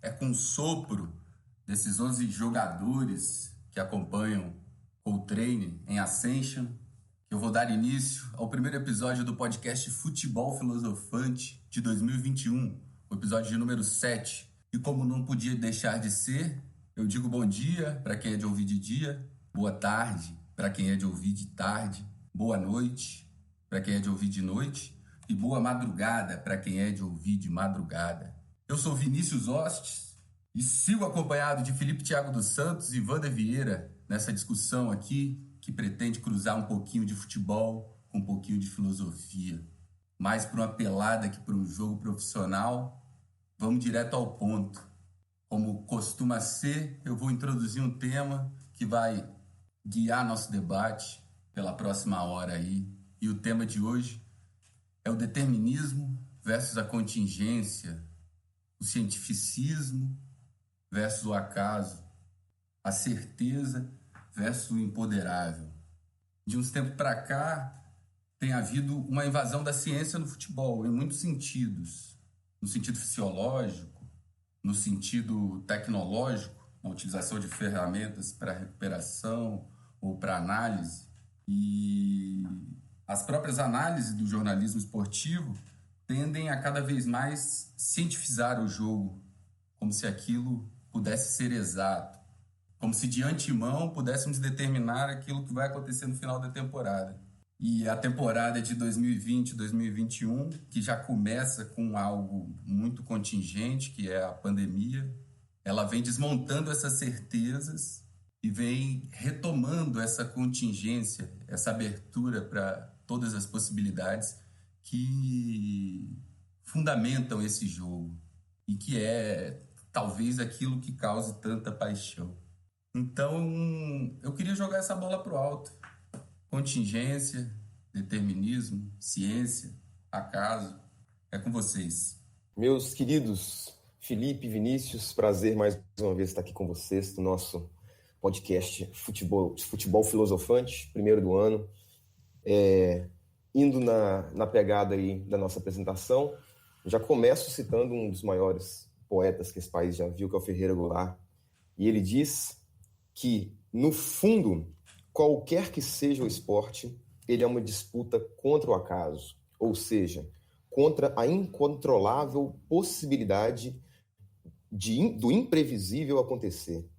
É com o sopro desses 11 jogadores que acompanham Coltrane em Ascension que eu vou dar início ao primeiro episódio do podcast Futebol Filosofante de 2021, o episódio de número 7. E como não podia deixar de ser, eu digo bom dia para quem é de ouvir de dia, boa tarde para quem é de ouvir de tarde, boa noite para quem é de ouvir de noite e boa madrugada para quem é de ouvir de madrugada. Eu sou Vinícius Ostes e sigo acompanhado de Felipe Thiago dos Santos e Wander Vieira nessa discussão aqui que pretende cruzar um pouquinho de futebol com um pouquinho de filosofia. Mais para uma pelada que para um jogo profissional, vamos direto ao ponto. Como costuma ser, eu vou introduzir um tema que vai guiar nosso debate pela próxima hora aí. E o tema de hoje é o determinismo versus a contingência, o cientificismo versus o acaso, a certeza versus o imponderável. De uns tempos para cá, tem havido uma invasão da ciência no futebol, em muitos sentidos. No sentido fisiológico, no sentido tecnológico, na utilização de ferramentas para recuperação ou para análise. E as próprias análises do jornalismo esportivo tendem a cada vez mais cientificar o jogo, como se aquilo pudesse ser exato, como se de antemão pudéssemos determinar aquilo que vai acontecer no final da temporada. E a temporada de 2020-2021, que já começa com algo muito contingente, que é a pandemia, ela vem desmontando essas certezas e vem retomando essa contingência, essa abertura para todas as possibilidades que fundamentam esse jogo e que é talvez aquilo que cause tanta paixão. Então, eu queria jogar essa bola pro alto. Contingência, determinismo, ciência, acaso. É com vocês. Meus queridos Felipe, Vinícius, prazer mais uma vez estar aqui com vocês no nosso podcast Futebol Filosofante, primeiro do ano. Indo na pegada aí da nossa apresentação, já começo citando um dos maiores poetas que esse país já viu, que é o Ferreira Goulart. E ele diz que, no fundo, qualquer que seja o esporte, ele é uma disputa contra o acaso, ou seja, contra a incontrolável possibilidade do imprevisível acontecer.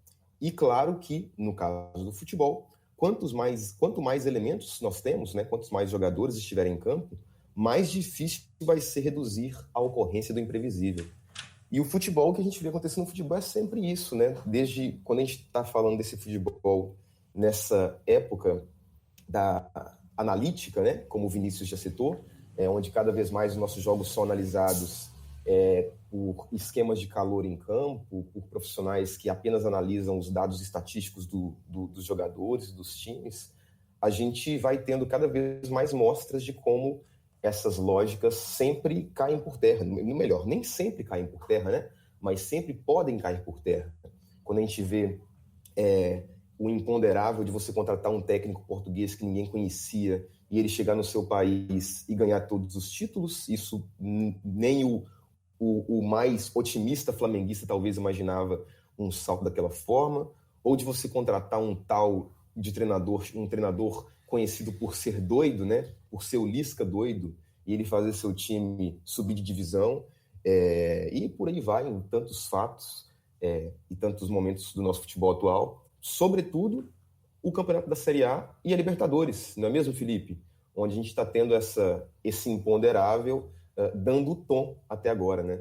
E claro que, no caso do futebol, quanto mais elementos nós temos, né, quantos mais jogadores estiverem em campo, mais difícil vai ser reduzir a ocorrência do imprevisível. E o futebol, que a gente vê acontecendo no futebol, é sempre isso, né? Desde quando a gente está falando desse futebol nessa época da analítica, né? Como o Vinícius já citou, onde cada vez mais os nossos jogos são analisados por esquemas de calor em campo, por profissionais que apenas analisam os dados estatísticos dos jogadores, dos times, a gente vai tendo cada vez mais mostras de como essas lógicas sempre caem por terra. Melhor, nem sempre caem por terra, né? Mas sempre podem cair por terra. Quando a gente vê o imponderável de você contratar um técnico português que ninguém conhecia e ele chegar no seu país e ganhar todos os títulos, isso nem o mais otimista flamenguista talvez imaginava um salto daquela forma, ou de você contratar um treinador conhecido por ser doido, né? Por ser o Lisca doido, e ele fazer seu time subir de divisão, e por aí vai, em tantos fatos e tantos momentos do nosso futebol atual, sobretudo o Campeonato da Série A e a Libertadores, não é mesmo, Felipe? Onde a gente está tendo esse imponderável dando o tom até agora, né?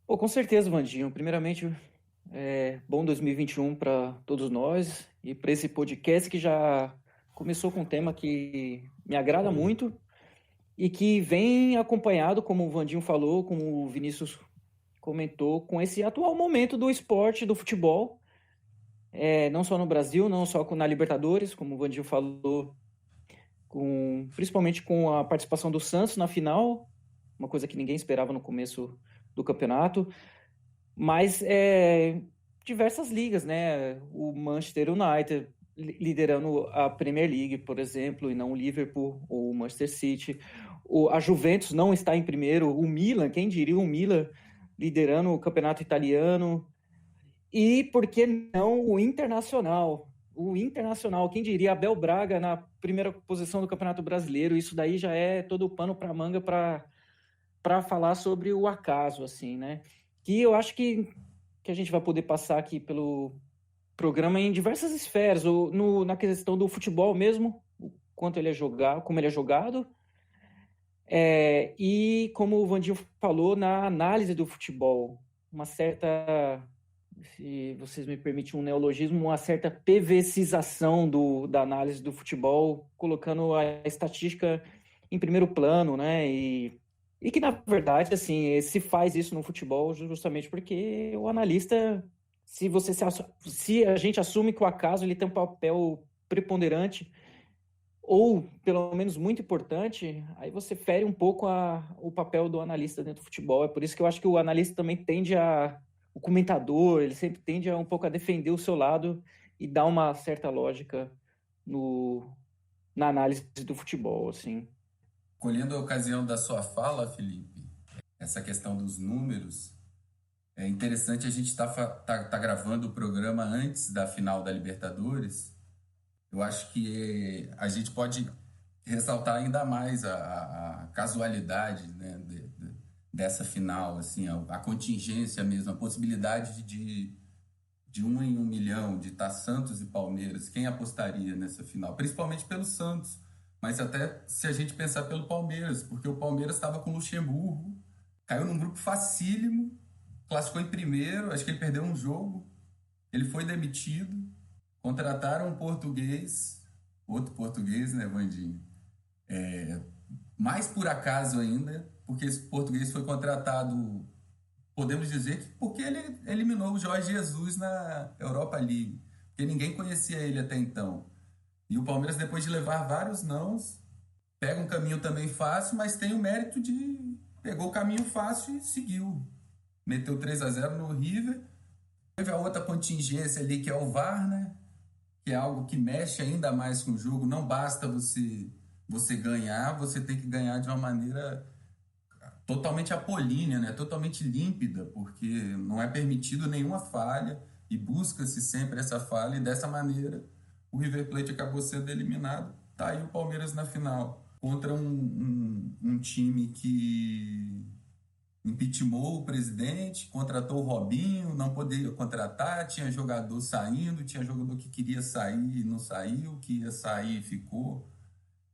Pô, com certeza, Vandinho. Primeiramente, bom 2021 para todos nós e para esse podcast que já começou com um tema que me agrada muito e que vem acompanhado, como o Vandinho falou, como o Vinícius comentou, com esse atual momento do esporte, do futebol, não só no Brasil, não só na Libertadores, como o Vandinho falou, principalmente com a participação do Santos na final, uma coisa que ninguém esperava no começo do campeonato, mas diversas ligas, né? O Manchester United liderando a Premier League, por exemplo, e não o Liverpool ou o Manchester City. A Juventus não está em primeiro, o Milan, quem diria o Milan liderando o campeonato italiano. E, por que não, o Internacional? O Internacional, quem diria, Abel Braga na primeira posição do Campeonato Brasileiro. Isso daí já é todo o pano para manga para falar sobre o acaso, assim, né? Que eu acho que a gente vai poder passar aqui pelo programa em diversas esferas, na questão do futebol mesmo, o quanto ele é jogado, como ele é jogado, e como o Vandinho falou, na análise do futebol, uma certa, se vocês me permitem um neologismo, uma certa PVcização da análise do futebol, colocando a estatística em primeiro plano, né? E que, na verdade, assim, se faz isso no futebol justamente porque o analista, se a gente assume que o acaso ele tem um papel preponderante ou, pelo menos, muito importante, aí você fere um pouco o papel do analista dentro do futebol. É por isso que eu acho que o analista também o comentador, ele sempre tende um pouco a defender o seu lado e dar uma certa lógica na análise do futebol, assim. Colhendo a ocasião da sua fala, Felipe, essa questão dos números, é interessante a gente tá gravando o programa antes da final da Libertadores. Eu acho que a gente pode ressaltar ainda mais a casualidade, né, dessa final, assim, a contingência mesmo, a possibilidade de 1 em 1 milhão, de estar Santos e Palmeiras. Quem apostaria nessa final? Principalmente pelo Santos, mas até se a gente pensar pelo Palmeiras, porque o Palmeiras estava com o Luxemburgo, caiu num grupo facílimo, classificou em primeiro, acho que ele perdeu um jogo, ele foi demitido, contrataram um português, outro português, né, Vandinho? Mais por acaso ainda, porque esse português foi contratado, podemos dizer que porque ele eliminou o Jorge Jesus na Europa League, porque ninguém conhecia ele até então. E o Palmeiras, depois de levar vários nãos, pega um caminho também fácil, mas tem o mérito de pegou o caminho fácil e seguiu. Meteu 3-0 no River. Teve a outra contingência ali, que é o VAR, né? Que é algo que mexe ainda mais com o jogo. Não basta você ganhar, você tem que ganhar de uma maneira totalmente apolínea, né? Totalmente límpida, porque não é permitido nenhuma falha e busca-se sempre essa falha, e dessa maneira o River Plate acabou sendo eliminado. Tá aí o Palmeiras na final, contra um time que impeachmentou o presidente, contratou o Robinho, não poderia contratar, tinha jogador saindo, tinha jogador que queria sair e não saiu, que ia sair e ficou.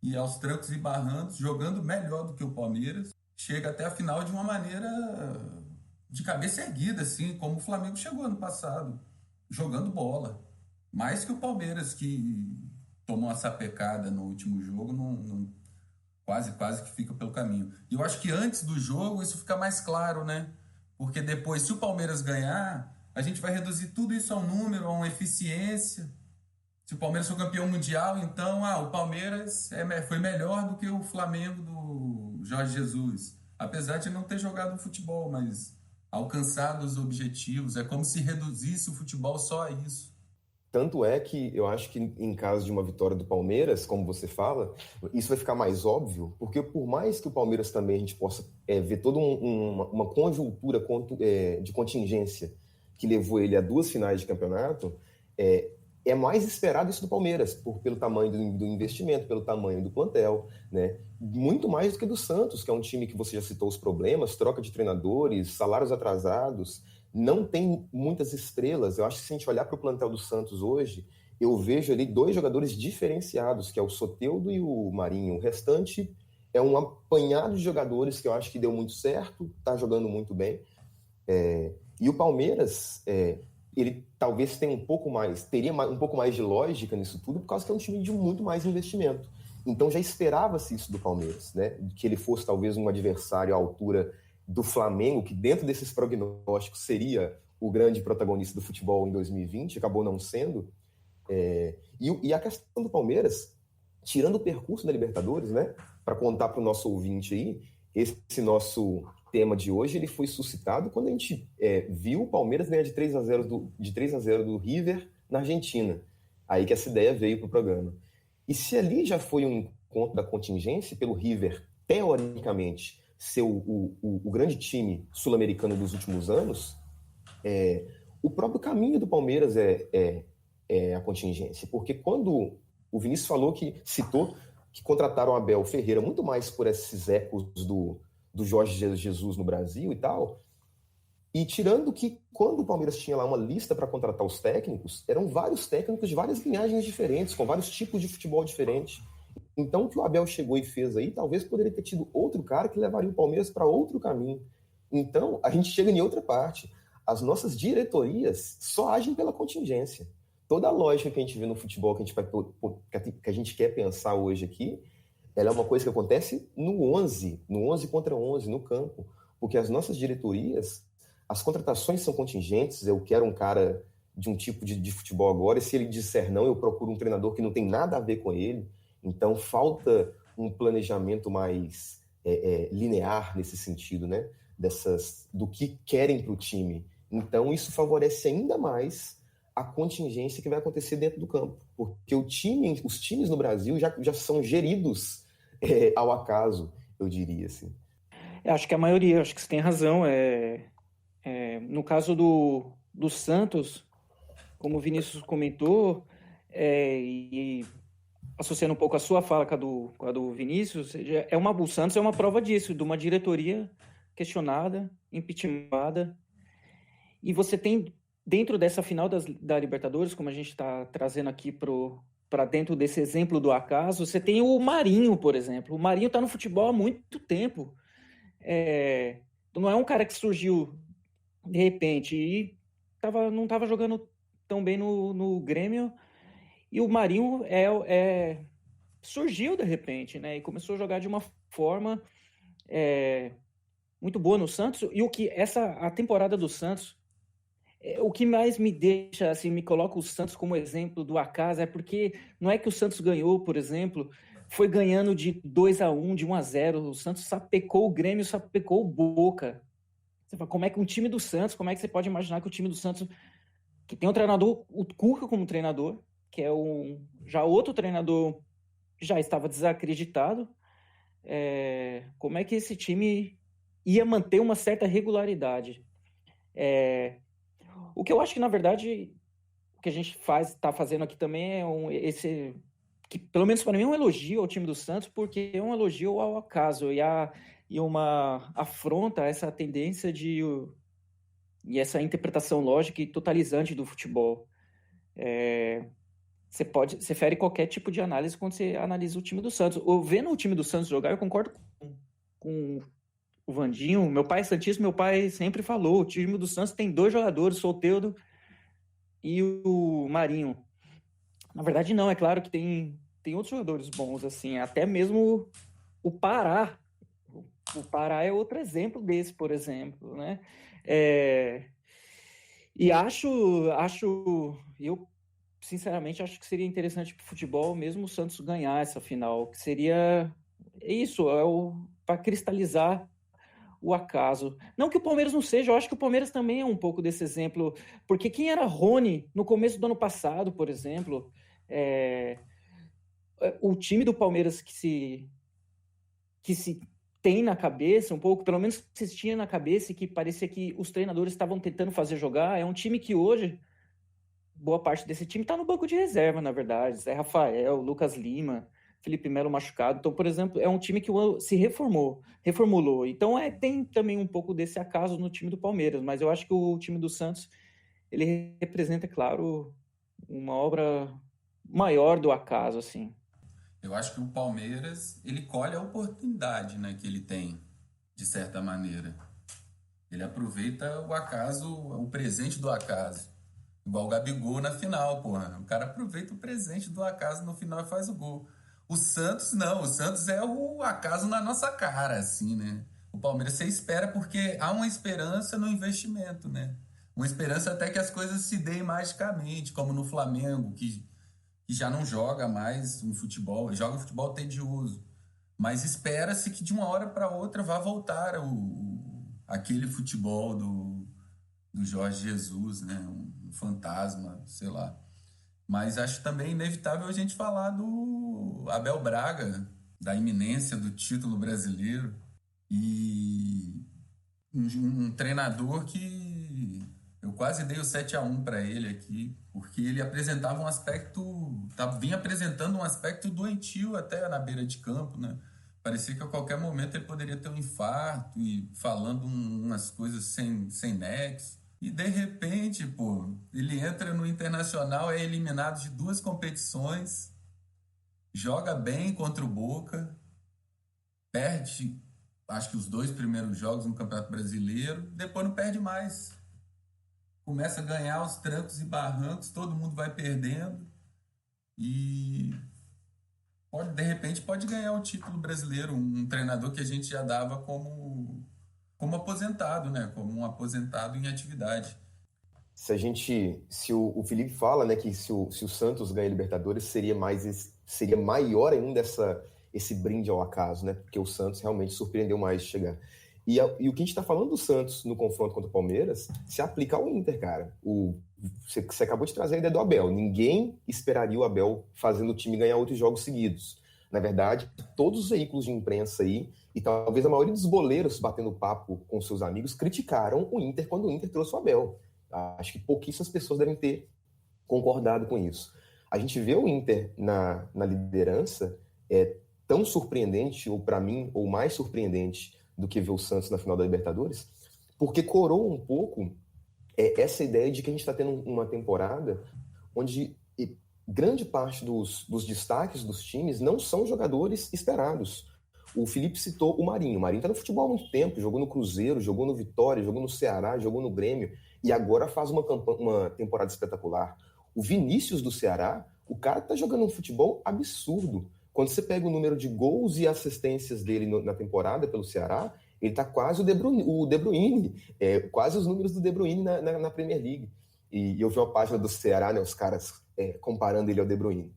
E aos trancos e barrancos, jogando melhor do que o Palmeiras, chega até a final de uma maneira de cabeça erguida, assim, como o Flamengo chegou ano passado, jogando bola. Mais que o Palmeiras, que tomou uma sapecada no último jogo, quase que fica pelo caminho. E eu acho que antes do jogo isso fica mais claro, né? Porque depois, se o Palmeiras ganhar, a gente vai reduzir tudo isso a um número, a uma eficiência. Se o Palmeiras for campeão mundial, então o Palmeiras foi melhor do que o Flamengo do Jorge Jesus. Apesar de não ter jogado futebol, mas alcançado os objetivos. É como se reduzisse o futebol só a isso. Tanto é que eu acho que em caso de uma vitória do Palmeiras, como você fala, isso vai ficar mais óbvio, porque por mais que o Palmeiras também a gente possa ver toda uma conjuntura de contingência que levou ele a 2 finais de campeonato, é mais esperado isso do Palmeiras, pelo tamanho do investimento, pelo tamanho do plantel, né? Muito mais do que do Santos, que é um time que você já citou os problemas, troca de treinadores, salários atrasados, não tem muitas estrelas. Eu acho que se a gente olhar para o plantel do Santos hoje, eu vejo ali 2 jogadores diferenciados, que é o Soteldo e o Marinho. O restante é um apanhado de jogadores que eu acho que deu muito certo, está jogando muito bem. E o Palmeiras, ele talvez teria um pouco mais de lógica nisso tudo, por causa que é um time de muito mais investimento. Então já esperava-se isso do Palmeiras, né? Que ele fosse talvez um adversário à altura do Flamengo, que dentro desses prognósticos seria o grande protagonista do futebol em 2020, acabou não sendo. E a questão do Palmeiras, tirando o percurso da Libertadores, né? Para contar para o nosso ouvinte aí, esse nosso tema de hoje ele foi suscitado quando a gente viu o Palmeiras ganhar de 3-0 do River na Argentina. Aí que essa ideia veio para o programa. E se ali já foi um encontro da contingência pelo River, teoricamente, ser o grande time sul-americano dos últimos anos, o próprio caminho do Palmeiras é a contingência. Porque quando o Vinícius citou que contrataram o Abel Ferreira muito mais por esses ecos do Jorge Jesus no Brasil e tal, e tirando que quando o Palmeiras tinha lá uma lista para contratar os técnicos, eram vários técnicos de várias linhagens diferentes, com vários tipos de futebol diferentes. Então, o que o Abel chegou e fez aí, talvez poderia ter tido outro cara que levaria o Palmeiras para outro caminho. Então, a gente chega em outra parte. As nossas diretorias só agem pela contingência. Toda a lógica que a gente vê no futebol, que a gente quer pensar hoje aqui, ela é uma coisa que acontece no 11 contra 11, no campo. Porque as nossas diretorias, as contratações são contingentes. Eu quero um cara de um tipo de futebol agora, e se ele disser não, eu procuro um treinador que não tem nada a ver com ele. Então, falta um planejamento mais linear nesse sentido, né? Do que querem para o time. Então, isso favorece ainda mais a contingência que vai acontecer dentro do campo. Porque os times no Brasil já são geridos ao acaso, eu diria assim. Acho que a maioria, acho que você tem razão. No caso do Santos, como o Vinícius comentou, e associando um pouco a sua fala com a do Vinícius, o Santos é uma prova disso, de uma diretoria questionada, impeachmentada, e você tem, dentro dessa final da Libertadores, como a gente está trazendo aqui para dentro desse exemplo do acaso, você tem o Marinho, por exemplo. O Marinho está no futebol há muito tempo. Não é um cara que surgiu de repente e não estava jogando tão bem no Grêmio, e o Marinho surgiu de repente, né? E começou a jogar de uma forma muito boa no Santos. E a temporada do Santos, o que mais me deixa, assim, me coloca o Santos como exemplo do acaso, é porque não é que o Santos ganhou, por exemplo, foi ganhando de 2-1, de 1-0. O Santos sapecou o Grêmio, sapecou o Boca. Você fala, como é que um time do Santos, como é que você pode imaginar que o time do Santos, que tem um treinador, o Cuca como treinador, que é já outro treinador, já estava desacreditado, como é que esse time ia manter uma certa regularidade? O que eu acho que, na verdade, o que a gente está fazendo aqui também que pelo menos para mim é um elogio ao time do Santos, porque é um elogio ao acaso e uma afronta a essa tendência e essa interpretação lógica e totalizante do futebol. Você fere qualquer tipo de análise quando você analisa o time do Santos. Vendo o time do Santos jogar, eu concordo com o Vandinho. Meu pai é santista, meu pai sempre falou, o time do Santos tem 2 jogadores, o Soteldo e o Marinho. Na verdade, não, é claro que tem outros jogadores bons, assim, até mesmo o Pará. O Pará é outro exemplo desse, por exemplo, né? E eu sinceramente acho que seria interessante para o futebol mesmo o Santos ganhar essa final, que seria isso, para cristalizar o acaso. Não que o Palmeiras não seja, eu acho que o Palmeiras também é um pouco desse exemplo, porque quem era Rony no começo do ano passado, por exemplo, o time do Palmeiras que se tem na cabeça, um pouco, pelo menos que se tinha na cabeça, e que parecia que os treinadores estavam tentando fazer jogar, é um time que hoje, boa parte desse time está no banco de reserva, na verdade. Zé Rafael, Lucas Lima, Felipe Melo machucado. Então, por exemplo, é um time que se reformulou. Então, tem também um pouco desse acaso no time do Palmeiras, mas eu acho que o time do Santos, ele representa, claro, uma obra maior do acaso, assim. Eu acho que o Palmeiras, ele colhe a oportunidade, né, que ele tem, de certa maneira. Ele aproveita o acaso, o presente do acaso. Igual o Gabigol na final, porra. O cara aproveita o presente do acaso no final e faz o gol. O Santos, não. O Santos é o acaso na nossa cara, assim, né? O Palmeiras, você espera porque há uma esperança no investimento, né? Uma esperança até que as coisas se deem magicamente, como no Flamengo, que já não joga mais um futebol, joga um futebol tedioso. Mas espera-se que de uma hora para outra vá voltar aquele futebol do Jorge Jesus, né? Um fantasma, sei lá. Mas acho também inevitável a gente falar do Abel Braga, da iminência do título brasileiro. E um treinador que eu quase dei o 7-1 para ele aqui, porque ele apresentava um aspecto, vinha apresentando um aspecto doentio até na beira de campo, né? Parecia que a qualquer momento ele poderia ter um infarto e falando umas coisas sem nexo. E de repente, pô, ele entra no Internacional, é eliminado de 2 competições, joga bem contra o Boca, perde, acho que os 2 primeiros jogos no Campeonato Brasileiro, depois não perde mais. Começa a ganhar os trancos e barrancos, todo mundo vai perdendo e de repente pode ganhar o título brasileiro, um treinador que a gente já dava como aposentado, né? Como um aposentado em atividade. Se o Felipe fala, né, que se o Santos ganha a Libertadores seria maior ainda esse brinde ao acaso, né? Porque o Santos realmente surpreendeu mais de chegar. E o que a gente está falando do Santos no confronto contra o Palmeiras se aplica ao Inter, cara. Você acabou de trazer a ideia do Abel. Ninguém esperaria o Abel fazendo o time ganhar 8 jogos seguidos. Na verdade, todos os veículos de imprensa aí, e talvez a maioria dos boleiros batendo papo com seus amigos, criticaram o Inter quando o Inter trouxe o Abel. Acho que pouquíssimas pessoas devem ter concordado com isso. A gente vê o Inter na liderança tão surpreendente, ou para mim, ou mais surpreendente do que ver o Santos na final da Libertadores, porque coroa um pouco essa ideia de que a gente está tendo uma temporada onde grande parte dos destaques dos times não são jogadores esperados. O Felipe citou o Marinho. O Marinho está no futebol há muito tempo, jogou no Cruzeiro, jogou no Vitória, jogou no Ceará, jogou no Grêmio, e agora faz uma temporada espetacular. O Vinícius do Ceará, o cara está jogando um futebol absurdo. Quando você pega o número de gols e assistências dele na temporada pelo Ceará, ele está quase o De Bruyne, quase os números do De Bruyne na Premier League. E eu vi uma página do Ceará, né, os caras comparando ele ao De Bruyne.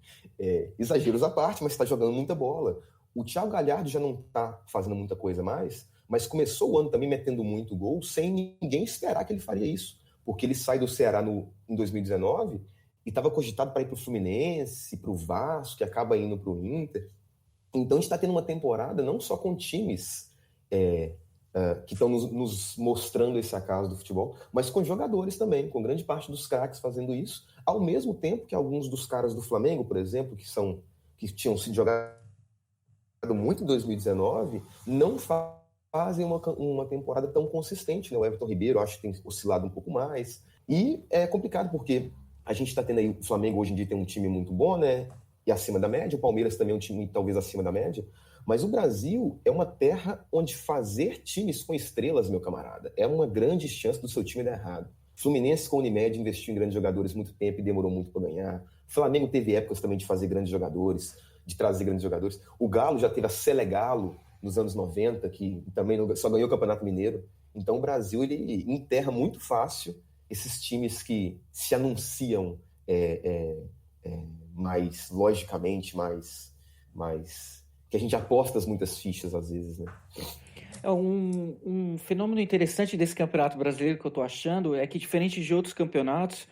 Exageros à parte, mas está jogando muita bola. O Thiago Galhardo já não está fazendo muita coisa mais, mas começou o ano também metendo muito gol, sem ninguém esperar que ele faria isso. Porque ele sai do Ceará em 2019 e estava cogitado para ir para o Fluminense, para o Vasco, que acaba indo para o Inter. Então a gente está tendo uma temporada não só com times que estão nos mostrando esse acaso do futebol, mas com jogadores também, com grande parte dos craques fazendo isso, ao mesmo tempo que alguns dos caras do Flamengo, por exemplo, que tinham sido jogados muito em 2019, não fazem uma temporada tão consistente, né? O Everton Ribeiro, acho que tem oscilado um pouco mais. E é complicado porque a gente está tendo aí, o Flamengo hoje em dia tem um time muito bom, né? E acima da média, o Palmeiras também é um time talvez acima da média, mas o Brasil é uma terra onde fazer times com estrelas, meu camarada, é uma grande chance do seu time dar errado. Fluminense com o Unimed investiu em grandes jogadores muito tempo e demorou muito para ganhar. Flamengo teve épocas também de fazer grandes jogadores, de trazer grandes jogadores. O Galo já teve a Selegalo nos anos 90, que também só ganhou o Campeonato Mineiro. Então o Brasil ele enterra muito fácil esses times que se anunciam mais logicamente, mais que a gente aposta muitas fichas às vezes, né? Um fenômeno interessante desse campeonato brasileiro que eu tô achando é que, diferente de outros campeonatos,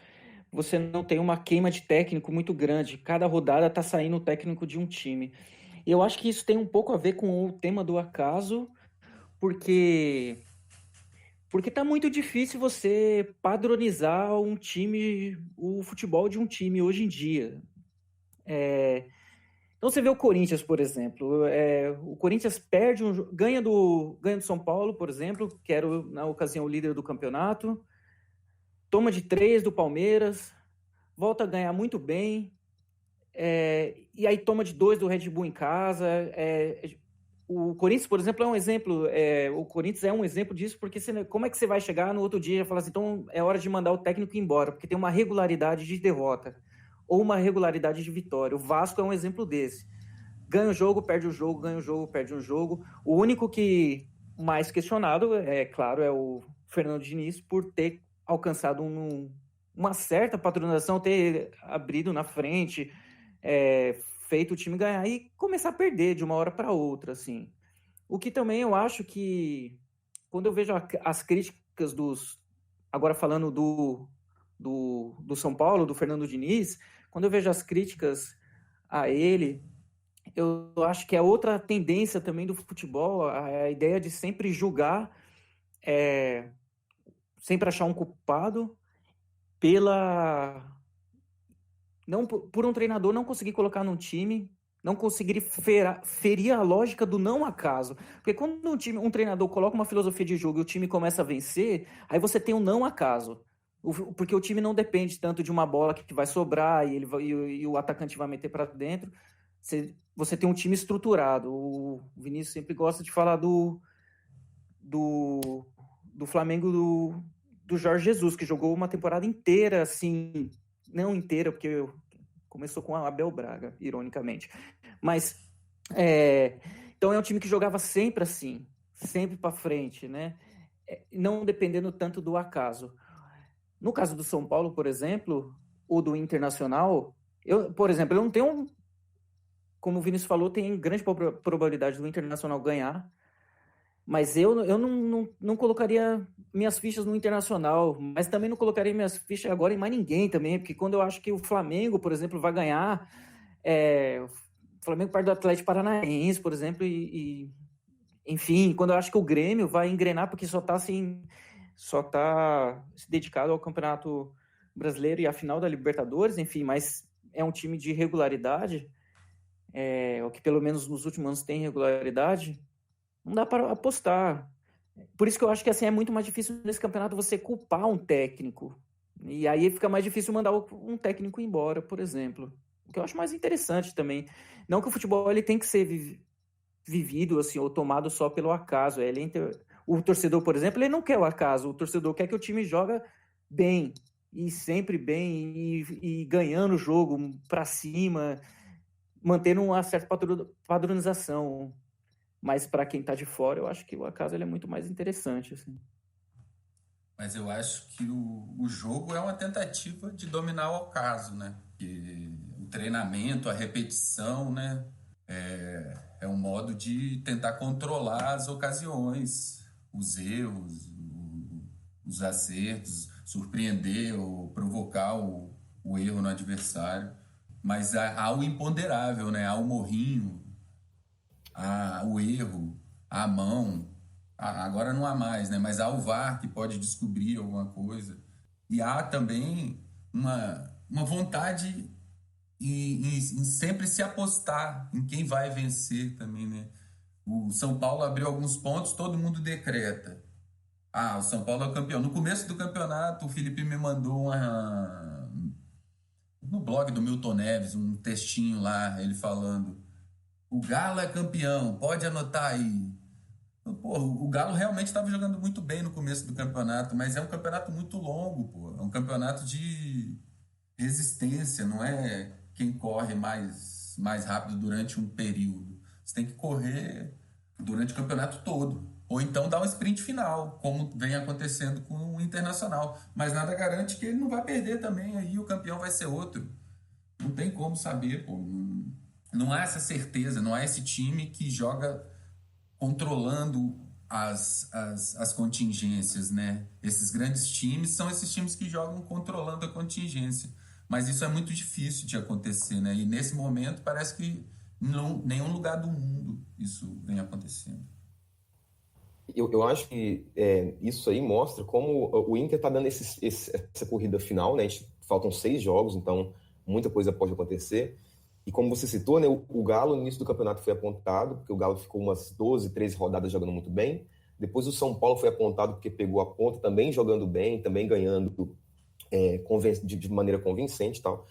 você não tem uma queima de técnico muito grande. Cada rodada tá saindo o técnico de um time. E eu acho que isso tem um pouco a ver com o tema do acaso, porque tá muito difícil você padronizar um time, o futebol de um time hoje em dia. Então você vê o Corinthians, por exemplo. O Corinthians ganha do São Paulo, por exemplo, que era na ocasião o líder do campeonato. Toma de 3 do Palmeiras, volta a ganhar muito bem, e aí toma de 2 do Red Bull em casa. O Corinthians, por exemplo, é um exemplo. O Corinthians é um exemplo disso, porque como é que você vai chegar no outro dia e falar assim, então é hora de mandar o técnico embora, porque tem uma regularidade de derrota ou uma regularidade de vitória. O Vasco é um exemplo desse. Ganha o jogo, perde o jogo, ganha o jogo, perde um jogo. O único que mais questionado, claro, é o Fernando Diniz, por ter alcançado uma certa patronização, ter abrido na frente, feito o time ganhar e começar a perder de uma hora para outra, assim. O que também eu acho que, quando eu vejo as críticas agora falando do São Paulo, do Fernando Diniz, quando eu vejo as críticas a ele, eu acho que é outra tendência também do futebol, a ideia de sempre julgar, sempre achar um culpado pela... Não, por um treinador não conseguir colocar num time, não conseguir ferir a lógica do não acaso. Porque quando um treinador coloca uma filosofia de jogo e o time começa a vencer, aí você tem um não acaso. Porque o time não depende tanto de uma bola que vai sobrar e o atacante vai meter para dentro. Você tem um time estruturado. O Vinícius sempre gosta de falar do Flamengo do Jorge Jesus, que jogou uma temporada inteira, assim, não inteira, porque começou com o Abel Braga, ironicamente. Mas, então é um time que jogava sempre assim, sempre para frente, né? Não dependendo tanto do acaso. No caso do São Paulo, por exemplo, ou do Internacional, por exemplo, eu não tenho, como o Vinícius falou, tem grande probabilidade do Internacional ganhar, mas eu não colocaria minhas fichas no Internacional, mas também não colocaria minhas fichas agora em mais ninguém também, porque quando eu acho que o Flamengo, por exemplo, vai ganhar, o Flamengo parte do Atlético Paranaense, por exemplo, enfim, quando eu acho que o Grêmio vai engrenar, porque só está se dedicado ao Campeonato Brasileiro e à final da Libertadores, enfim, mas é um time de regularidade, o que pelo menos nos últimos anos tem regularidade, não dá para apostar. Por isso que eu acho que assim, é muito mais difícil nesse campeonato você culpar um técnico. E aí fica mais difícil mandar um técnico embora, por exemplo. O que eu acho mais interessante também. Não que o futebol ele tem que ser vivido assim, ou tomado só pelo acaso. O torcedor, por exemplo, ele não quer o acaso. O torcedor quer que o time joga bem. E sempre bem. E ganhando o jogo para cima. Mantendo uma certa padronização. Mas para quem está de fora, eu acho que o acaso ele é muito mais interessante. Assim. Mas eu acho que o jogo é uma tentativa de dominar o acaso, né? E o treinamento, a repetição, né? É um modo de tentar controlar as ocasiões, os erros, os acertos, surpreender ou provocar o erro no adversário. Mas há o imponderável, né? Há o morrinho, o erro, a mão, agora não há mais, né? Mas há o VAR que pode descobrir alguma coisa. E há também uma vontade em sempre se apostar em quem vai vencer também, né? O São Paulo abriu alguns pontos, todo mundo decreta. O São Paulo é o campeão. No começo do campeonato, o Felipe me mandou no blog do Milton Neves, um textinho lá, ele falando: o Galo é campeão, pode anotar aí. Pô, o Galo realmente estava jogando muito bem no começo do campeonato, mas é um campeonato muito longo, pô. É um campeonato de resistência, não é quem corre mais rápido durante um período. Você tem que correr durante o campeonato todo. Ou então dar um sprint final, como vem acontecendo com o Internacional. Mas nada garante que ele não vai perder também, aí o campeão vai ser outro. Não tem como saber, pô. Não há essa certeza, não há esse time que joga controlando as contingências, né? Esses grandes times são esses times que jogam controlando a contingência. Mas isso é muito difícil de acontecer, né? E nesse momento parece que em nenhum lugar do mundo isso vem acontecendo. Eu acho que isso aí mostra como o Inter está dando essa corrida final, né? Faltam 6 jogos, então muita coisa pode acontecer. E como você citou, né, o Galo no início do campeonato foi apontado, porque o Galo ficou umas 12, 13 rodadas jogando muito bem. Depois o São Paulo foi apontado porque pegou a ponta, também jogando bem, também ganhando de maneira convincente e tal.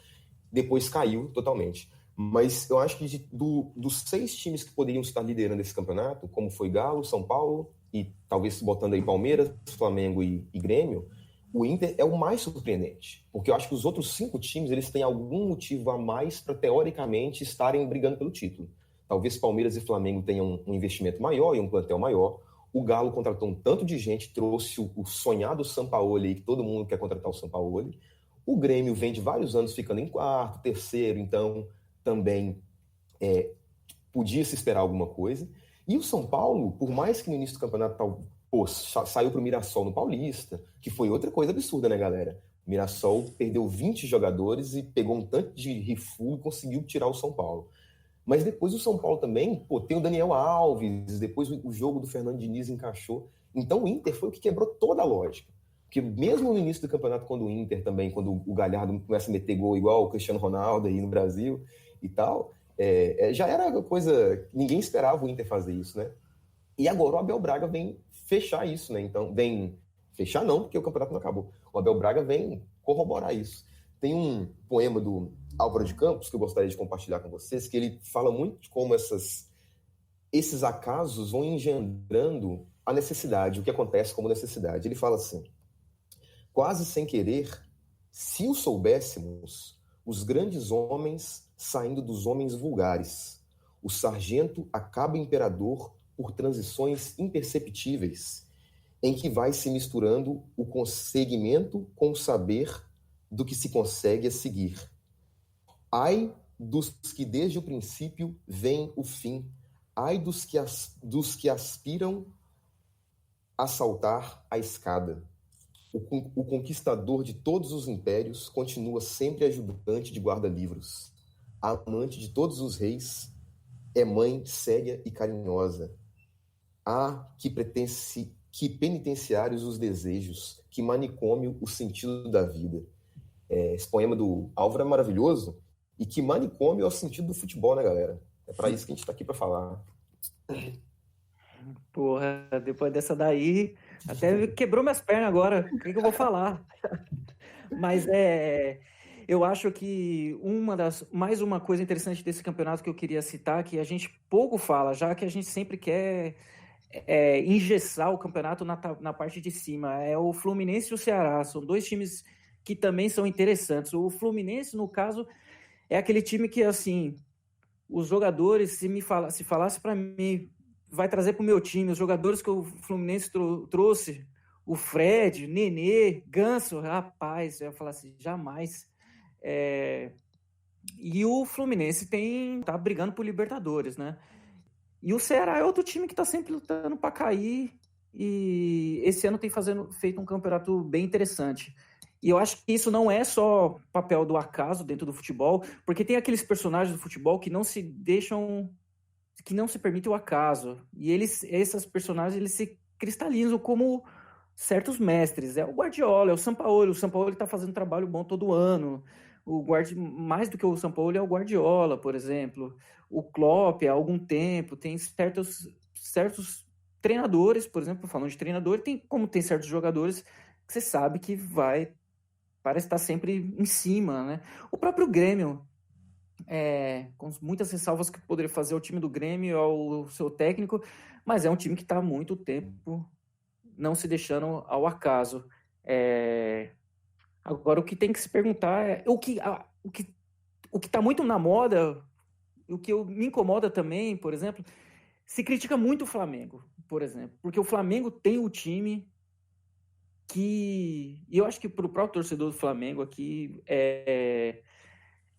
Depois caiu totalmente. Mas eu acho que dos 6 times que poderiam estar liderando esse campeonato, como foi Galo, São Paulo e talvez botando aí Palmeiras, Flamengo e Grêmio, o Inter é o mais surpreendente, porque eu acho que os outros 5 times eles têm algum motivo a mais para, teoricamente, estarem brigando pelo título. Talvez Palmeiras e Flamengo tenham um investimento maior e um plantel maior. O Galo contratou um tanto de gente, trouxe o sonhado Sampaoli, que todo mundo quer contratar o Sampaoli. O Grêmio vem de vários anos ficando em quarto, terceiro, então também podia se esperar alguma coisa. E o São Paulo, por mais que no início do campeonato saiu para o Mirassol no Paulista, que foi outra coisa absurda, né, galera? O Mirassol perdeu 20 jogadores e pegou um tanto de refugo e conseguiu tirar o São Paulo. Mas depois o São Paulo também, pô, tem o Daniel Alves, depois o jogo do Fernando Diniz encaixou. Então o Inter foi o que quebrou toda a lógica. Porque mesmo no início do campeonato, quando o Inter também, quando o Galhardo começa a meter gol igual o Cristiano Ronaldo aí no Brasil e tal, já era coisa... Ninguém esperava o Inter fazer isso, né? E agora o Abel Braga vem fechar isso, né? Então, vem fechar não, porque o campeonato não acabou. O Abel Braga vem corroborar isso. Tem um poema do Álvaro de Campos que eu gostaria de compartilhar com vocês, que ele fala muito de como esses acasos vão engendrando a necessidade, o que acontece como necessidade. Ele fala assim: quase sem querer, se o soubéssemos, os grandes homens saindo dos homens vulgares, o sargento acaba imperador por transições imperceptíveis, em que vai se misturando o conseguimento com o saber do que se consegue a seguir. Ai dos que desde o princípio veem o fim, ai dos que aspiram a saltar a escada. O conquistador de todos os impérios continua sempre ajudante de guarda-livros. A amante de todos os reis é mãe séria e carinhosa. Que penitenciários os desejos, que manicômio o sentido da vida. Esse poema do Álvaro é maravilhoso, e que manicômio é o sentido do futebol, né, galera? É para isso que a gente está aqui para falar. Porra, depois dessa daí, até quebrou minhas pernas agora. O que eu vou falar? Mas eu acho que mais uma coisa interessante desse campeonato que eu queria citar, que a gente pouco fala, já que a gente sempre quer engessar o campeonato na parte de cima, é o Fluminense e o Ceará. São dois times que também são interessantes. O Fluminense, no caso, é aquele time que, assim, os jogadores, se falasse para mim, vai trazer para o meu time, os jogadores que o Fluminense trouxe, o Fred, Nenê, Ganso, rapaz, eu ia falar assim, jamais. E o Fluminense tá brigando por Libertadores, né? E o Ceará é outro time que tá sempre lutando para cair, e esse ano tem feito um campeonato bem interessante. E eu acho que isso não é só papel do acaso dentro do futebol, porque tem aqueles personagens do futebol que não se permitem o acaso. E esses personagens, eles se cristalizam como certos mestres. É o Guardiola, é o Sampaoli. O Sampaoli está fazendo um trabalho bom todo ano. Mais do que o Sampaoli é o Guardiola, por exemplo. O Klopp, há algum tempo, tem certos treinadores, por exemplo, falando de treinador, como tem certos jogadores que você sabe que parece estar sempre em cima, né? O próprio Grêmio, com muitas ressalvas que poderia fazer o time do Grêmio ao seu técnico, mas é um time que está há muito tempo não se deixando ao acaso. Agora, o que tem que se perguntar é o que está muito na moda, o que me incomoda também, por exemplo, se critica muito o Flamengo, por exemplo, porque o Flamengo tem o time e eu acho que para o próprio torcedor do Flamengo aqui,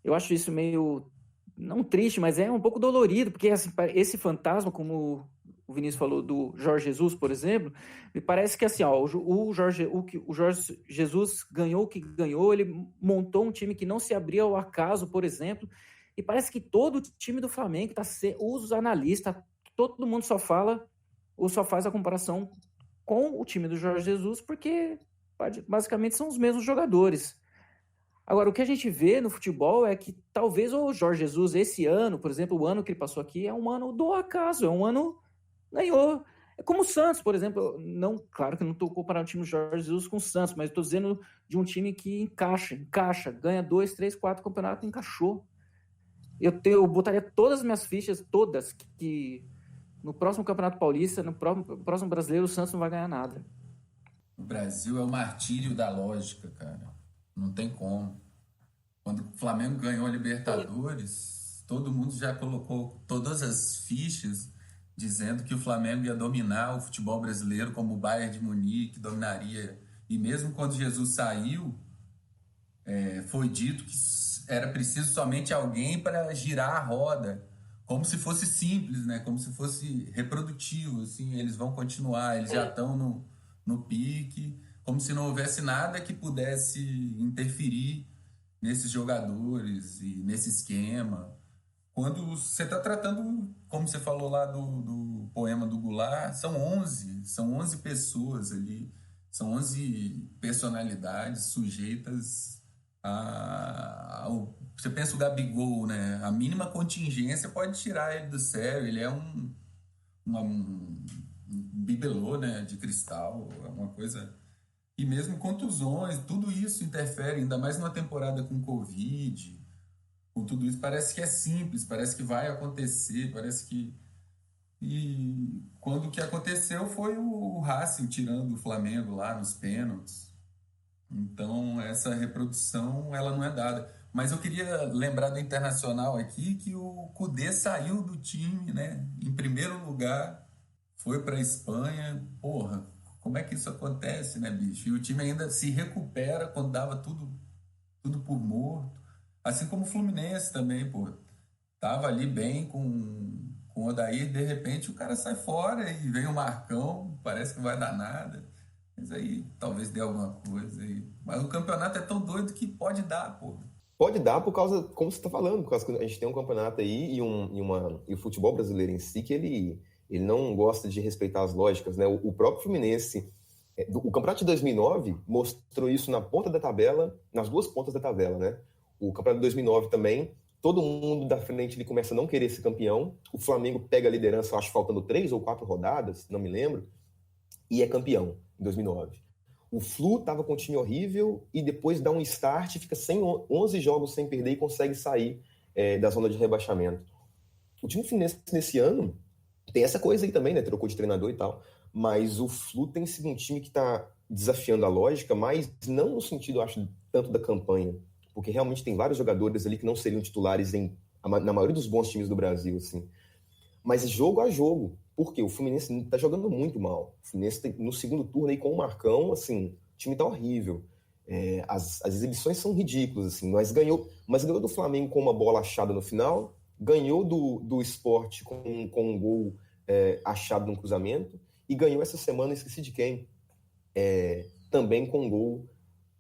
eu acho isso meio, não triste, mas é um pouco dolorido, porque assim, esse fantasma, como o Vinícius falou do Jorge Jesus, por exemplo, me parece que assim, o Jorge Jesus ganhou o que ganhou, ele montou um time que não se abria ao acaso, por exemplo, e parece que todo o time do Flamengo os analistas, todo mundo só fala ou só faz a comparação com o time do Jorge Jesus, porque basicamente são os mesmos jogadores. Agora, o que a gente vê no futebol é que talvez o Jorge Jesus, esse ano, por exemplo, o ano que ele passou aqui, é um ano do acaso, é um ano ganhou. É como o Santos, por exemplo. Claro que eu não estou comparando o time do Jorge Jesus com o Santos, mas estou dizendo de um time que encaixa, ganha 2, 3, 4 campeonatos, encaixou. Eu botaria todas as minhas fichas, todas, que no próximo Campeonato Paulista, no próximo Brasileiro, o Santos não vai ganhar nada. O Brasil é o martírio da lógica, cara. Não tem como. Quando o Flamengo ganhou a Libertadores, todo mundo já colocou todas as fichas dizendo que o Flamengo ia dominar o futebol brasileiro como o Bayern de Munique dominaria. E mesmo quando Jesus saiu, foi dito que era preciso somente alguém para girar a roda, como se fosse simples, né? Como se fosse reprodutivo, assim, eles vão continuar, eles já estão no pique, como se não houvesse nada que pudesse interferir nesses jogadores e nesse esquema, quando você está tratando, como você falou lá do poema do Goulart, são 11 pessoas ali, são 11 personalidades sujeitas você pensa o Gabigol, né? A mínima contingência pode tirar ele do sério, ele é um bibelô, né, de cristal, é uma coisa... E mesmo contusões, tudo isso interfere, ainda mais numa temporada com Covid, com tudo isso, parece que é simples, parece que vai acontecer, parece que... E quando o que aconteceu foi o Racing tirando o Flamengo lá nos pênaltis. Então, essa reprodução, ela não é dada. Mas eu queria lembrar do Internacional aqui que o Kudê saiu do time, né? Em primeiro lugar, foi para a Espanha. Porra, como é que isso acontece, né, bicho? E o time ainda se recupera quando dava tudo por morto. Assim como o Fluminense também, pô. Tava ali bem com o Odair, de repente o cara sai fora e vem o Marcão, parece que vai dar nada. Mas aí talvez dê alguma coisa aí. Mas o campeonato é tão doido que pode dar, pô. Pode dar por causa, como você está falando, por causa que a gente tem um campeonato aí e o futebol brasileiro em si, que ele não gosta de respeitar as lógicas, né? O próprio Fluminense, o campeonato de 2009 mostrou isso na ponta da tabela, nas duas pontas da tabela, né? O campeonato de 2009 também, todo mundo da frente ele começa a não querer ser campeão, o Flamengo pega a liderança, acho faltando 3 ou 4 rodadas, não me lembro, e é campeão em 2009. O Flu estava com um time horrível e depois dá um start, fica 11 jogos sem perder e consegue sair da zona de rebaixamento. O time Fluminense nesse ano tem essa coisa aí também, né? Trocou de treinador e tal, mas o Flu tem sido um time que está desafiando a lógica, mas não no sentido, acho, tanto da campanha, porque realmente tem vários jogadores ali que não seriam titulares na maioria dos bons times do Brasil, assim. Mas jogo a jogo, porque o Fluminense está jogando muito mal. O Fluminense no segundo turno aí com o Marcão, assim, o time tá horrível. As exibições são ridículas, assim, mas ganhou do Flamengo com uma bola achada no final, ganhou do Sport com um gol achado no cruzamento, e ganhou essa semana, esqueci de quem, também com um gol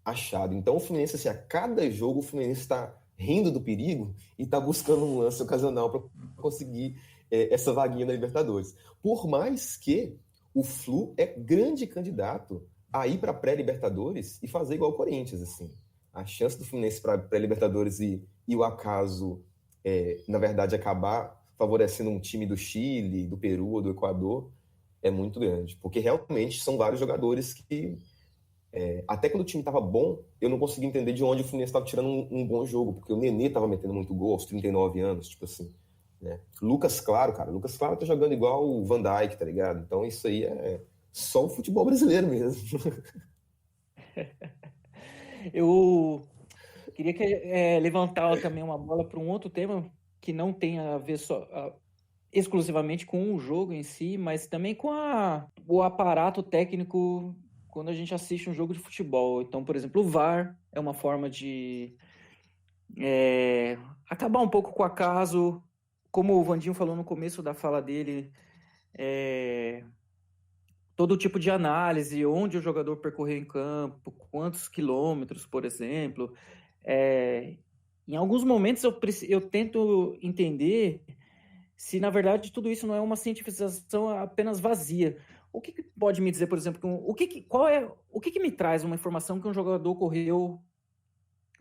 achado. Então o Fluminense, assim, a cada jogo o Fluminense está rindo do perigo e está buscando um lance ocasional para conseguir essa vaguinha na Libertadores. Por mais que o Flu é grande candidato a ir para pré-Libertadores e fazer igual o Corinthians, assim. A chance do Fluminense para pré-Libertadores e o acaso, na verdade, acabar favorecendo um time do Chile, do Peru ou do Equador é muito grande. Porque realmente são vários jogadores que até quando o time estava bom, eu não conseguia entender de onde o Fluminense estava tirando um bom jogo, porque o Nenê estava metendo muito gol aos 39 anos, tipo assim, né? Lucas Claro tá jogando igual o Van Dijk, tá ligado? Então isso aí é só o futebol brasileiro mesmo. Eu queria levantar também uma bola para um outro tema que não tem a ver exclusivamente com o jogo em si, mas também com o aparato técnico quando a gente assiste um jogo de futebol. Então, por exemplo, o VAR é uma forma de acabar um pouco com o acaso. Como o Vandinho falou no começo da fala dele, todo tipo de análise, onde o jogador percorreu em campo, quantos quilômetros, por exemplo. Em alguns momentos eu tento entender se, na verdade, tudo isso não é uma cientificação apenas vazia. O que pode me dizer, por exemplo, o que me traz uma informação que um jogador correu,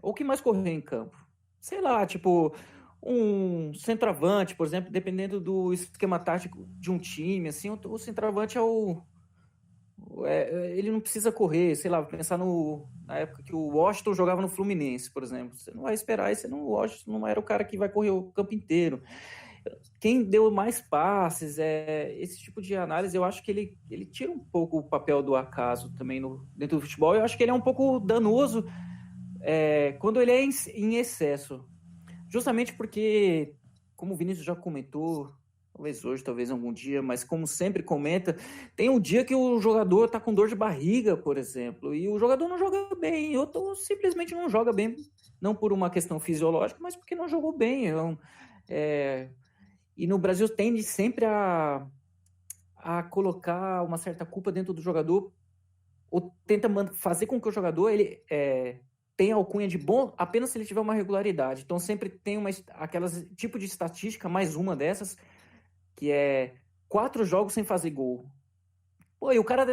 ou que mais correu em campo? Sei lá, tipo, um centroavante, por exemplo, dependendo do esquema tático de um time, assim, o centroavante ele não precisa correr, sei lá, pensar na época que o Washington jogava no Fluminense, por exemplo. Você não vai esperar, o Washington não era o cara que vai correr o campo inteiro. Quem deu mais passes, esse tipo de análise, eu acho que ele tira um pouco o papel do acaso também dentro do futebol. Eu acho que ele é um pouco danoso quando ele é em excesso. Justamente porque, como o Vinícius já comentou, talvez hoje, talvez algum dia, mas como sempre comenta, tem um dia que o jogador está com dor de barriga, por exemplo, e o jogador não joga bem, ou simplesmente não joga bem, não por uma questão fisiológica, mas porque não jogou bem. E no Brasil tende sempre a colocar uma certa culpa dentro do jogador, ou tenta fazer com que o jogador tem alcunha de bom apenas se ele tiver uma regularidade. Então sempre tem aquelas tipo de estatística, mais uma dessas, que é 4 jogos sem fazer gol. Pô, e o cara,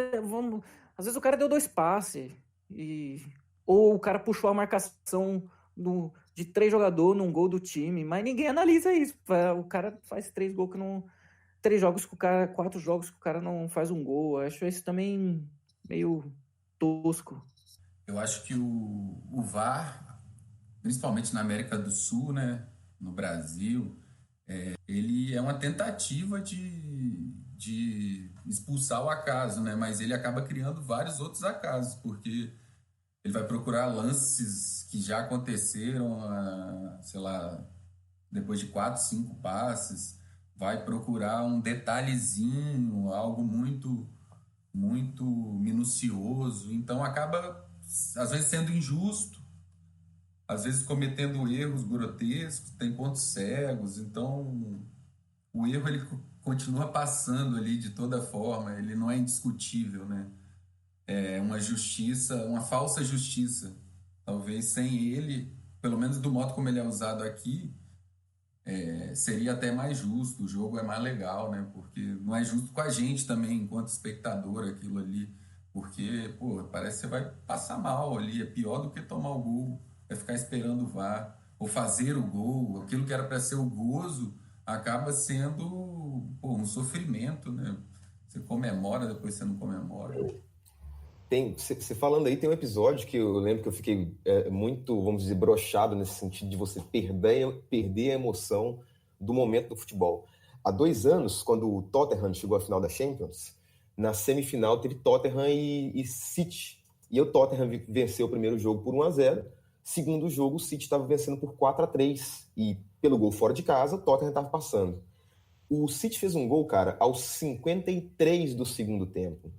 às vezes o cara deu 2 passes, ou o cara puxou a marcação de 3 jogadores num gol do time, mas ninguém analisa isso. O cara faz 3 gols que não... 3 jogos que o cara, 4 jogos que o cara não faz um gol. Eu acho isso também meio tosco. Eu acho que o VAR, principalmente na América do Sul, né, no Brasil, ele é uma tentativa de expulsar o acaso, né, mas ele acaba criando vários outros acasos, porque ele vai procurar lances que já aconteceram, sei lá, depois de 4, 5 passes, vai procurar um detalhezinho, algo muito, muito minucioso, então acaba às vezes sendo injusto, às vezes cometendo erros grotescos, tem pontos cegos, então o erro ele continua passando ali de toda forma, ele não é indiscutível, né? É uma justiça, uma falsa justiça. Talvez sem ele, pelo menos do modo como ele é usado aqui, seria até mais justo, o jogo é mais legal, né? Porque não é justo com a gente também, enquanto espectador, aquilo ali. Porque, pô, parece que você vai passar mal ali, é pior do que tomar o gol, é ficar esperando o VAR, ou fazer o gol, aquilo que era para ser o gozo, acaba sendo, pô, um sofrimento, né? Você comemora, depois você não comemora. Você falando aí, tem um episódio que eu lembro que eu fiquei muito, vamos dizer, broxado nesse sentido de você perder a emoção do momento do futebol. Há 2 anos, quando o Tottenham chegou à final da Champions, na semifinal teve Tottenham e City. E o Tottenham venceu o primeiro jogo por 1-0. Segundo jogo, o City estava vencendo por 4-3. E pelo gol fora de casa, o Tottenham estava passando. O City fez um gol, cara, aos 53 do segundo tempo.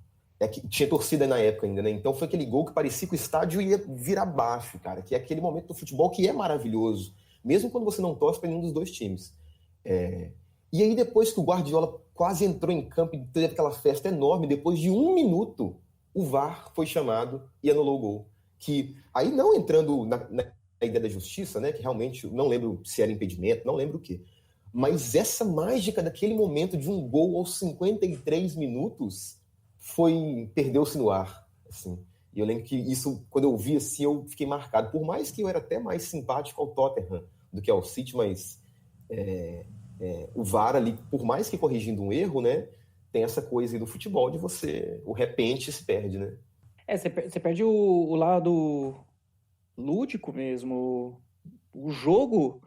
Tinha torcida na época ainda, né? Então foi aquele gol que parecia que o estádio ia vir abaixo, cara. Que é aquele momento do futebol que é maravilhoso. Mesmo quando você não torce para nenhum dos 2 times. E aí depois que o Guardiola quase entrou em campo e teve aquela festa enorme, depois de 1 minuto, o VAR foi chamado e anulou o gol. Que aí não entrando na ideia da justiça, né? Que realmente não lembro se era impedimento, não lembro o quê. Mas essa mágica daquele momento de um gol aos 53 minutos perdeu-se no ar, assim. E eu lembro que isso, quando eu vi assim, eu fiquei marcado. Por mais que eu era até mais simpático ao Tottenham do que ao City, mas o VAR ali, por mais que corrigindo um erro, né, tem essa coisa aí do futebol de o repente se perde, né? Você perde o lado lúdico mesmo, o jogo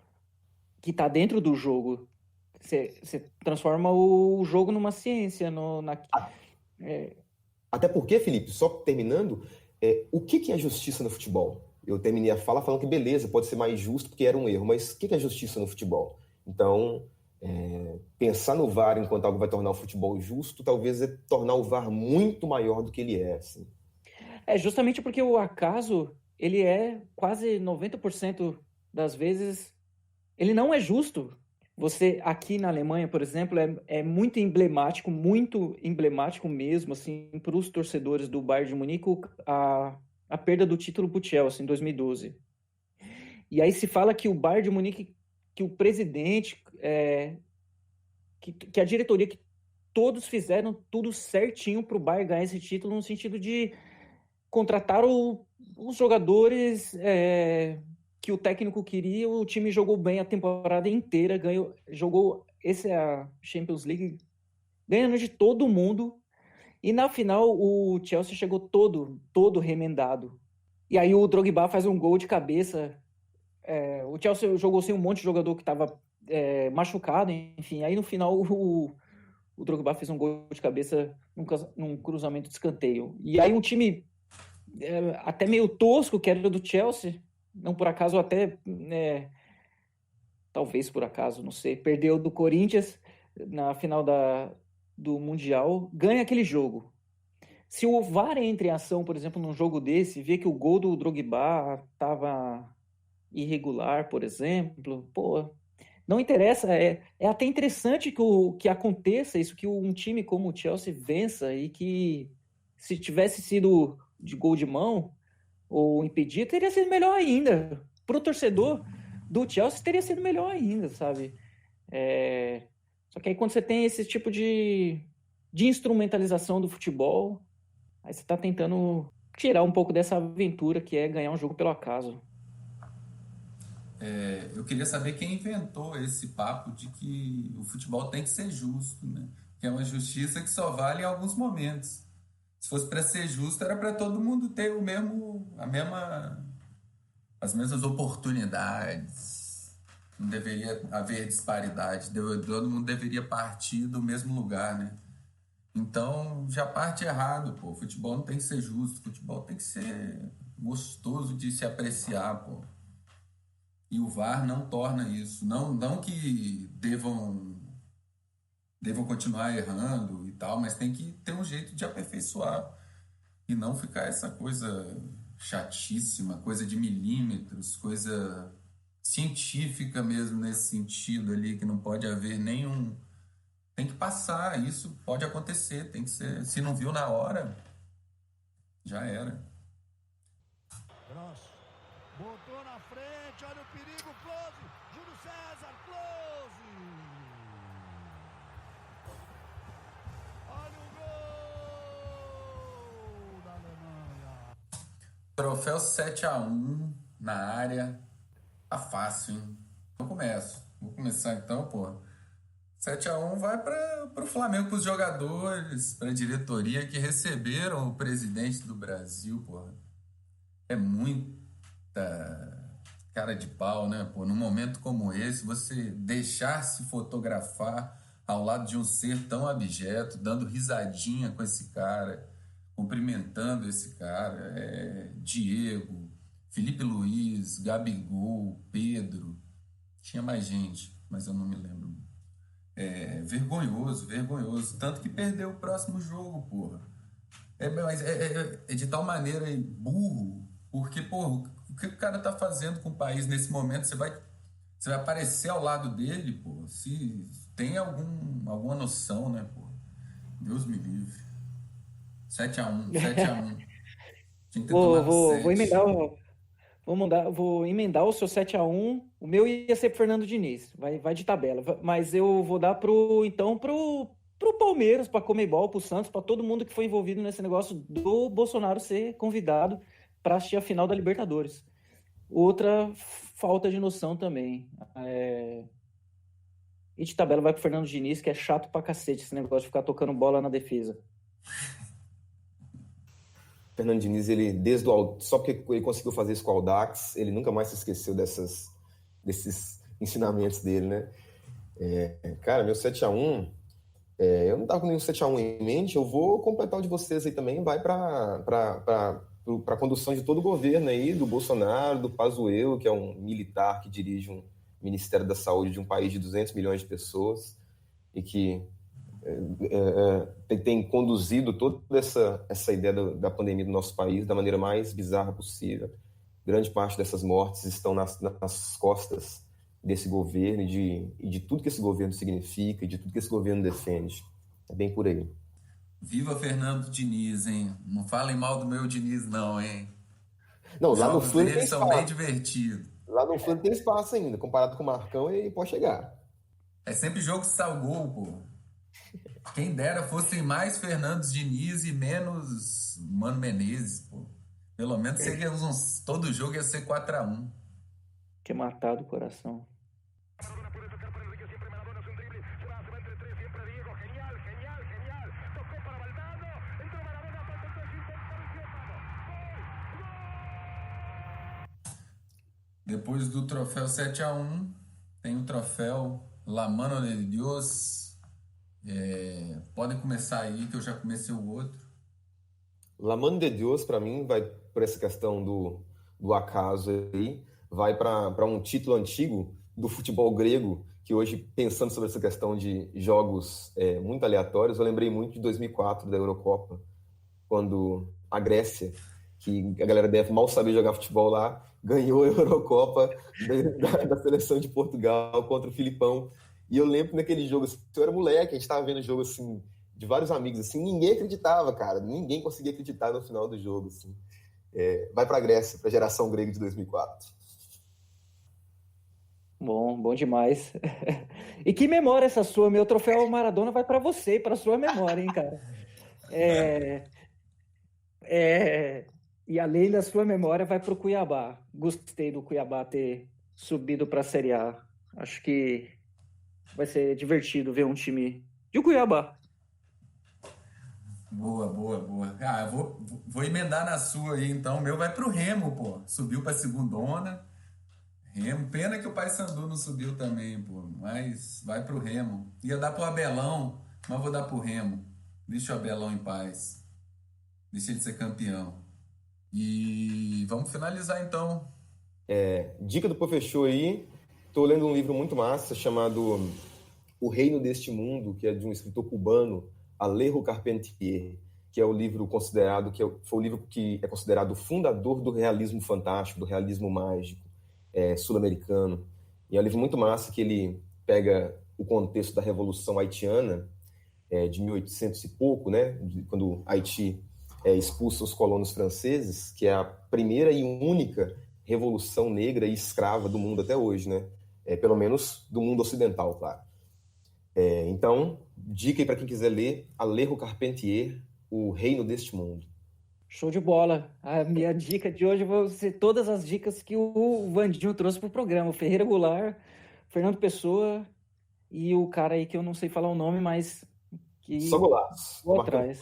que tá dentro do jogo. Você transforma o jogo numa ciência, Até porque, Felipe, só terminando, o que é justiça no futebol? Eu terminei a fala falando que beleza, pode ser mais justo porque era um erro, mas o que é justiça no futebol? Então, pensar no VAR enquanto algo vai tornar o futebol justo, talvez é tornar o VAR muito maior do que ele é. Assim. Justamente porque o acaso, ele é quase 90% das vezes, ele não é justo. Você, aqui na Alemanha, por exemplo, é muito emblemático mesmo, assim, para os torcedores do Bayern de Munique, a perda do título para o Chelsea em 2012. E aí se fala que o Bayern de Munique, que o presidente, que a diretoria, que todos fizeram tudo certinho para o Bayern ganhar esse título, no sentido de contratar os jogadores que o técnico queria, o time jogou bem a temporada inteira, jogou a Champions League ganhando de todo mundo, e na final o Chelsea chegou todo remendado. E aí o Drogba faz um gol de cabeça. O Chelsea jogou sem um monte de jogador que estava machucado, enfim. Aí no final o Drogba fez um gol de cabeça num cruzamento de escanteio. E aí um time até meio tosco, que era do Chelsea, não por acaso, até talvez por acaso, não sei, perdeu do Corinthians na final do Mundial, ganha aquele jogo. Se o VAR entra em ação, por exemplo, num jogo desse, vê que o gol do Drogba estava irregular, por exemplo, pô, não interessa, é até interessante que aconteça isso, que um time como o Chelsea vença, e que se tivesse sido de gol de mão, ou impedir, teria sido melhor ainda. Para o torcedor do Chelsea, teria sido melhor ainda, sabe? Só que aí quando você tem esse tipo de instrumentalização do futebol, aí você está tentando tirar um pouco dessa aventura que é ganhar um jogo pelo acaso. Eu queria saber quem inventou esse papo de que o futebol tem que ser justo, né? Que é uma justiça que só vale em alguns momentos. Se fosse para ser justo, era para todo mundo ter as mesmas oportunidades. Não deveria haver disparidade. Todo mundo deveria partir do mesmo lugar, né? Então, já parte errado, pô. O futebol não tem que ser justo. O futebol tem que ser gostoso de se apreciar, pô. E o VAR não torna isso. Não que devam continuar errando e tal, mas tem que ter um jeito de aperfeiçoar. E não ficar essa coisa chatíssima, coisa de milímetros, coisa científica mesmo nesse sentido ali, que não pode haver nenhum... Tem que passar, isso pode acontecer, tem que ser... Se não viu na hora, já era. Grosso. Botou na frente, olha o perigo, Close. Júlio César, Close. Olha o gol da Alemanha. Troféu 7-1 na área. Tá fácil, hein? Eu começo. Vou começar então, pô. 7-1 vai para o Flamengo, para os jogadores, para a diretoria que receberam o presidente do Brasil, pô. É muita cara de pau, né, pô? Num momento como esse, você deixar se fotografar ao lado de um ser tão abjeto, dando risadinha com esse cara, cumprimentando esse cara, Diego, Felipe Luiz, Gabigol, Pedro, tinha mais gente, mas eu não me lembro. Vergonhoso. Tanto que perdeu o próximo jogo, porra. Mas é de tal maneira burro, porque, porra, o que o cara tá fazendo com o país nesse momento, você vai aparecer ao lado dele, porra, se tem alguma noção, né, porra? Deus me livre. 7-1. Tinha que ter tomado 7. Vou emendar o seu 7-1. O meu ia ser pro Fernando Diniz. Vai de tabela. Mas eu vou dar pro Palmeiras, pra Conmebol, pro Santos, pra todo mundo que foi envolvido nesse negócio do Bolsonaro ser convidado para assistir a final da Libertadores. Outra falta de noção também. E de tabela vai pro Fernando Diniz, que é chato pra cacete esse negócio de ficar tocando bola na defesa. Fernando Diniz, só porque ele conseguiu fazer isso com o Audax, ele nunca mais se esqueceu desses ensinamentos dele, né? Cara, meu 7-1, eu não tava com nenhum 7-1 em mente, eu vou completar o de vocês aí também, vai para a condução de todo o governo aí, do Bolsonaro, do Pazuello, que é um militar que dirige um Ministério da Saúde de um país de 200 milhões de pessoas e que tem conduzido toda essa ideia da pandemia do nosso país da maneira mais bizarra possível. Grande parte dessas mortes estão nas costas desse governo e de tudo que esse governo significa e de tudo que esse governo defende. É bem por aí. Viva Fernando Diniz, hein? Não falem mal do meu Diniz, não, hein? Não, lá no Flu eles são bem divertidos. Lá no Flu tem espaço ainda. Comparado com o Marcão, ele pode chegar. É sempre jogo salgou, pô. Quem dera fossem mais Fernando Diniz e menos Mano Menezes, pô. Pelo menos seria todo jogo ia ser 4-1. Que matado o coração. Depois do troféu 7-1, tem o troféu La Mano de Dios. Podem começar aí, que eu já comecei o outro. La Mano de Dios, para mim, vai por essa questão do acaso aí, vai para um título antigo do futebol grego, que hoje, pensando sobre essa questão de jogos muito aleatórios, eu lembrei muito de 2004, da Eurocopa, quando a Grécia, que a galera deve mal saber jogar futebol lá, ganhou a Eurocopa da seleção de Portugal contra o Filipão. E eu lembro naquele jogo, assim, eu era moleque, a gente tava vendo o jogo assim, de vários amigos, assim, ninguém acreditava, cara. Ninguém conseguia acreditar no final do jogo, assim. vai para a Grécia, para a geração grega de 2004. Bom demais. E que memória essa sua, meu troféu Maradona vai para você, para sua memória, hein, cara? E além da sua memória, vai para o Cuiabá. Gostei do Cuiabá ter subido para a Série A. Acho que vai ser divertido ver um time de Cuiabá. Boa. Ah, eu vou emendar na sua aí, então. O meu vai pro Remo, pô. Subiu pra segundona. Remo. Pena que o Paysandu não subiu também, pô. Mas vai pro Remo. Ia dar pro Abelão, mas vou dar pro Remo. Deixa o Abelão em paz. Deixa ele ser campeão. E vamos finalizar, então. Dica do professor aí. Tô lendo um livro muito massa chamado O Reino deste Mundo, que é de um escritor cubano, Alejo Carpentier, que é o livro considerado, foi o livro que é considerado o fundador do realismo fantástico, do realismo mágico sul-americano. E é um livro muito massa que ele pega o contexto da Revolução Haitiana, de 1800 e pouco, né, quando Haiti expulsa os colonos franceses, que é a primeira e única revolução negra e escrava do mundo até hoje, né? Pelo menos do mundo ocidental, claro. Então, dica aí para quem quiser ler, Alejo Carpentier, O Reino deste Mundo. Show de bola. A minha dica de hoje vai ser todas as dicas que o Vandinho trouxe para o programa. O Ferreira Goulart, Fernando Pessoa e o cara aí que eu não sei falar o nome, mas que Só golaço. vou atrás.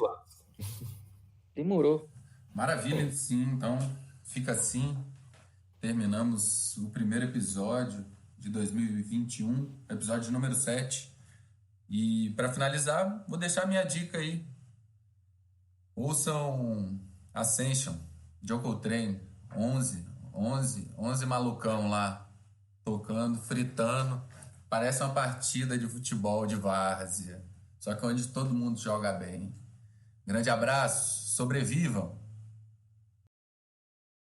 Demorou. Maravilha, sim. Então, fica assim. Terminamos o primeiro episódio de 2021, episódio número 7. E para finalizar, vou deixar minha dica aí. Ouçam Ascension, John Coltrane, 11 malucão lá, tocando, fritando. Parece uma partida de futebol de várzea, só que onde todo mundo joga bem. Grande abraço, sobrevivam!